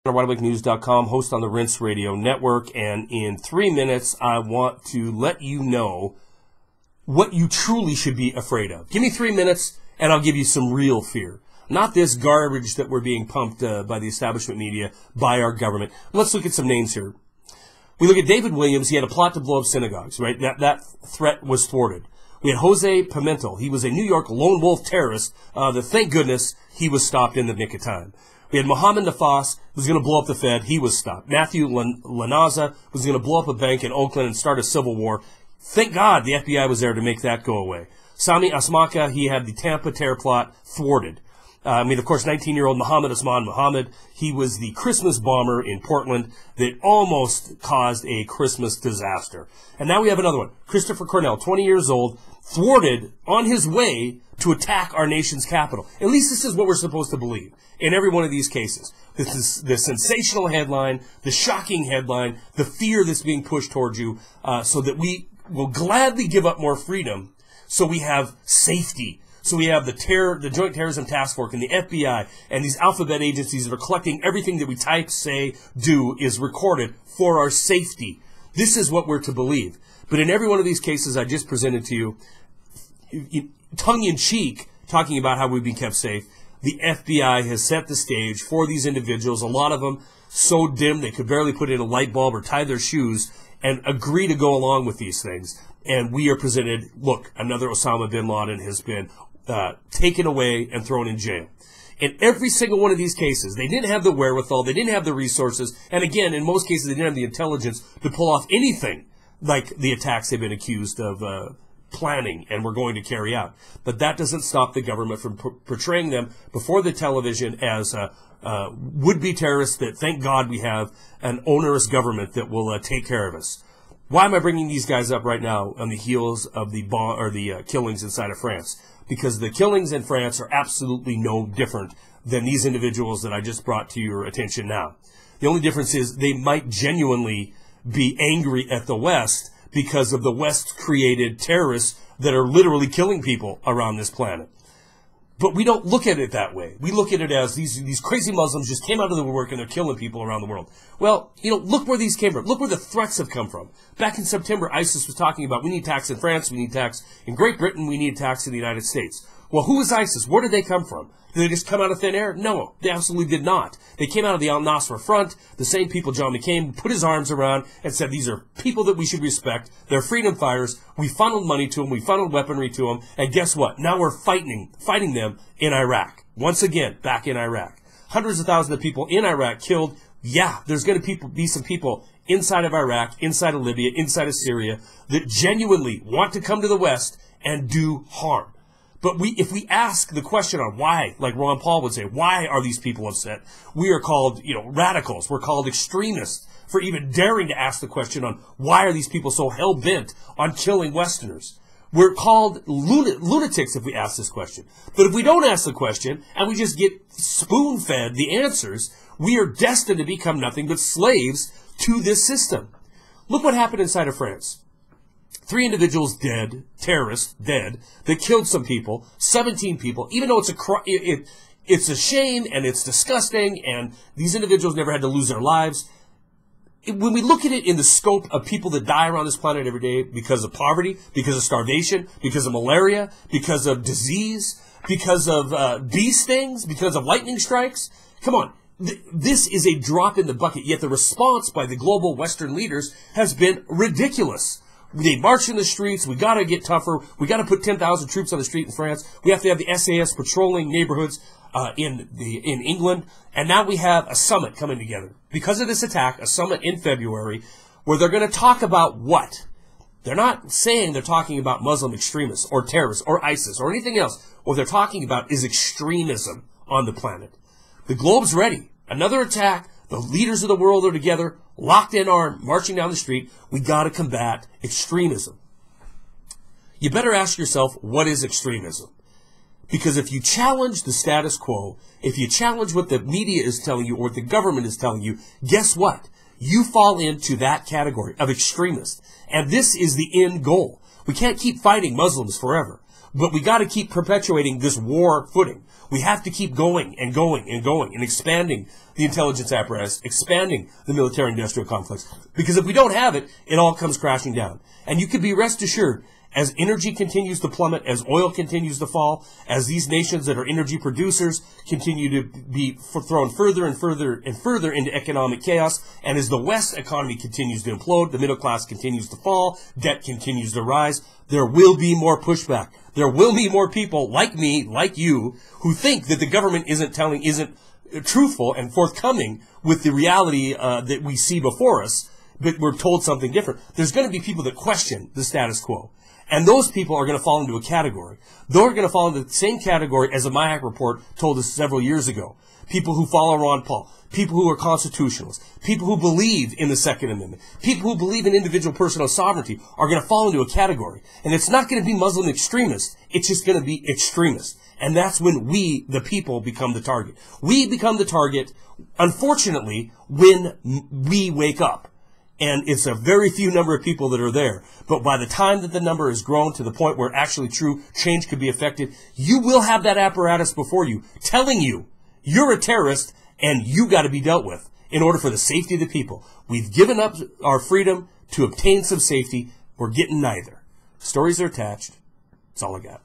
WideAwakeNews.com, host on the Rinse Radio Network, and in 3 minutes, I want to let you know what you truly should be afraid of. Give me 3 minutes, and I'll give you some real fear. Not this garbage that we're being pumped by the establishment media, by our government. Let's look at some names here. We look at David Williams. He had a plot to blow up synagogues, right? That threat was thwarted. We had Jose Pimentel. He was a New York lone wolf terrorist that, thank goodness, he was stopped in the nick of time. We had Mohammed Nafas, who was going to blow up the Fed. He was stopped. Matthew Lanaza was going to blow up a bank in Oakland and start a civil war. Thank God the FBI was there to make that go away. Sami Asmaka, he had the Tampa terror plot thwarted. Of course, 19-year-old Mohammed Osman Mohammed, he was the Christmas bomber in Portland that almost caused a Christmas disaster. And now we have another one. Christopher Cornell, 20 years old, thwarted on his way to attack our nation's capital. At least this is what we're supposed to believe in every one of these cases. This is the sensational headline, the shocking headline, the fear that's being pushed towards you, so that we will gladly give up more freedom so we have safety. So we have the Joint Terrorism Task Force and the FBI and these alphabet agencies that are collecting everything that we type, say, do is recorded for our safety. This is what we're to believe. But in every one of these cases I just presented to you, tongue-in-cheek, talking about how we've been kept safe, the FBI has set the stage for these individuals, a lot of them so dim they could barely put in a light bulb or tie their shoes, and agree to go along with these things. And we are presented, look, another Osama bin Laden has been taken away and thrown in jail. In every single one of these cases, they didn't have the wherewithal, they didn't have the resources, and again, in most cases, they didn't have the intelligence to pull off anything like the attacks they've been accused of planning and were going to carry out. But that doesn't stop the government from portraying them before the television as would-be terrorists that, thank God, we have an onerous government that will take care of us. Why am I bringing these guys up right now on the heels of the killings inside of France? Because the killings in France are absolutely no different than these individuals that I just brought to your attention now. The only difference is they might genuinely be angry at the West because of the West-created terrorists that are literally killing people around this planet. But we don't look at it that way. We look at it as these crazy Muslims just came out of the woodwork and they're killing people around the world. Well, look where these came from. Look where the threats have come from. Back in September, ISIS was talking about we need attacks in France, we need attacks in Great Britain, we need attacks in the United States. Well, who is ISIS? Where did they come from? Did they just come out of thin air? No, they absolutely did not. They came out of the al-Nusra Front, the same people John McCain put his arms around and said, these are people that we should respect. They're freedom fighters. We funneled money to them. We funneled weaponry to them. And guess what? Now we're fighting them in Iraq. Once again, back in Iraq. Hundreds of thousands of people in Iraq killed. Yeah, there's going to be some people inside of Iraq, inside of Libya, inside of Syria that genuinely want to come to the West and do harm. But if we ask the question on why, like Ron Paul would say, why are these people upset? We are called, radicals. We're called extremists for even daring to ask the question on why are these people so hell-bent on killing Westerners? We're called lunatics if we ask this question. But if we don't ask the question and we just get spoon-fed the answers, we are destined to become nothing but slaves to this system. Look what happened inside of France. 3 individuals dead, terrorists dead, that killed some people, 17 people, even though it's a shame and it's disgusting and these individuals never had to lose their lives. When we look at it in the scope of people that die around this planet every day because of poverty, because of starvation, because of malaria, because of disease, because of bee stings, because of lightning strikes, come on. This is a drop in the bucket, yet the response by the global Western leaders has been ridiculous. They march in the streets. We got to get tougher. We got to put 10,000 troops on the street in France. We have to have the SAS patrolling neighborhoods in England. And now we have a summit coming together. Because of this attack, a summit in February, where they're going to talk about what? They're not saying they're talking about Muslim extremists or terrorists or ISIS or anything else. What they're talking about is extremism on the planet. The globe's ready. Another attack. The leaders of the world are together, locked in arm, marching down the street. We got to combat extremism. You better ask yourself, what is extremism? Because if you challenge the status quo, if you challenge what the media is telling you or what the government is telling you, guess what? You fall into that category of extremist. And this is the end goal. We can't keep fighting Muslims forever. But we got to keep perpetuating this war footing. We have to keep going and going and going and expanding the intelligence apparatus, expanding the military-industrial complex. Because if we don't have it, it all comes crashing down. And you can be rest assured, as energy continues to plummet, as oil continues to fall, as these nations that are energy producers continue to be thrown further and further and further into economic chaos, and as the West economy continues to implode, the middle class continues to fall, debt continues to rise, there will be more pushback. There will be more people like me, like you, who think that the government isn't truthful and forthcoming with the reality that we see before us, but we're told something different. There's going to be people that question the status quo. And those people are going to fall into a category. They're going to fall into the same category as the MIAC report told us several years ago. People who follow Ron Paul. People who are constitutionalists. People who believe in the Second Amendment. People who believe in individual personal sovereignty are going to fall into a category. And it's not going to be Muslim extremists. It's just going to be extremists. And that's when we, the people, become the target. We become the target, unfortunately, when we wake up. And it's a very few number of people that are there. But by the time that the number has grown to the point where actually true change could be effected, you will have that apparatus before you telling you you're a terrorist and you got to be dealt with in order for the safety of the people. We've given up our freedom to obtain some safety. We're getting neither. Stories are attached. That's all I got.